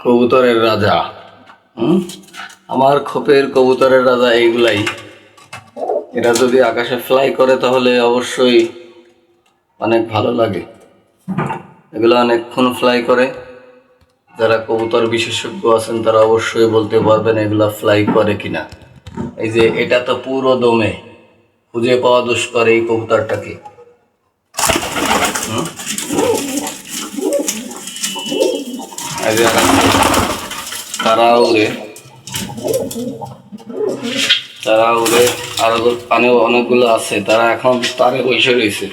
কবুতরের রাজা। আমার খোপের কবুতরের রাজা এইগুলাই। এরা যদি আকাশে ফ্লাই করে তাহলে অবশ্যই অনেক ভালো লাগে। এগুলো অনেকক্ষণ ফ্লাই করে। যারা কবুতর বিশেষজ্ঞ আছেন তারা অবশ্যই বলতে পারবেন এগুলা ফ্লাই করে কিনা। এই যে এটা তো পুরো দমে, খুঁজে পাওয়া দুষ্কর এই কবুতরটাকে। এই যে তারা উড়ে আরো পানেও অনেকগুলো আছে, তারা এখন তারে বসে রয়েছে।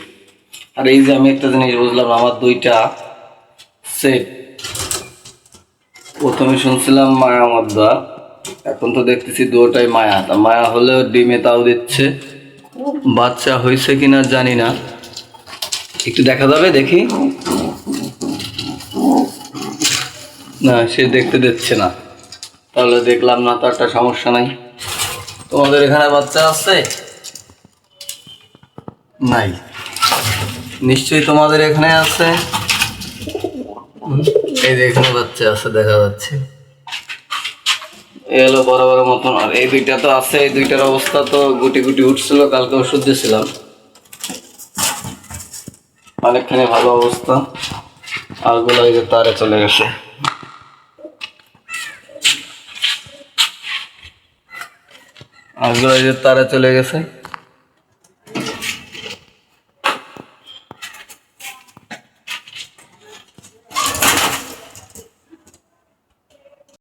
আর এই যে আমি একটা জিনিস বুঝলাম, আমার দুইটা সেট, প্রথমে শুনছিলাম মায়া মদ্দা, এখন তো দেখতেছি দুটাই মায়া। তা মায়া হলেও ডিমে তাও দিচ্ছে, বাচ্চা হয়েছে কিনা জানি না, একটু দেখা যাবে দেখি। না, সে দেখতে দিচ্ছে না, তাহলে দেখলাম না তো, একটা সমস্যা নাই। তোমাদের এখানে বাচ্চা আছে? নাই, নিশ্চয়ই তোমাদের এখানে আছে। এই যে এখানে বাচ্চা আছে, দেখা যাচ্ছে। এই হলো বড় বড় মতন। আর এই দুইটা তো আছে, এই দুইটার অবস্থা তো গুটি গুটি উঠছিল, কালকে ওষুধ দিয়েছিলাম, অনেকখানি ভালো অবস্থা। আরগুলো এই যে তারে চলে গেছে, আরগুলো এই যে তারে চলে গেছে।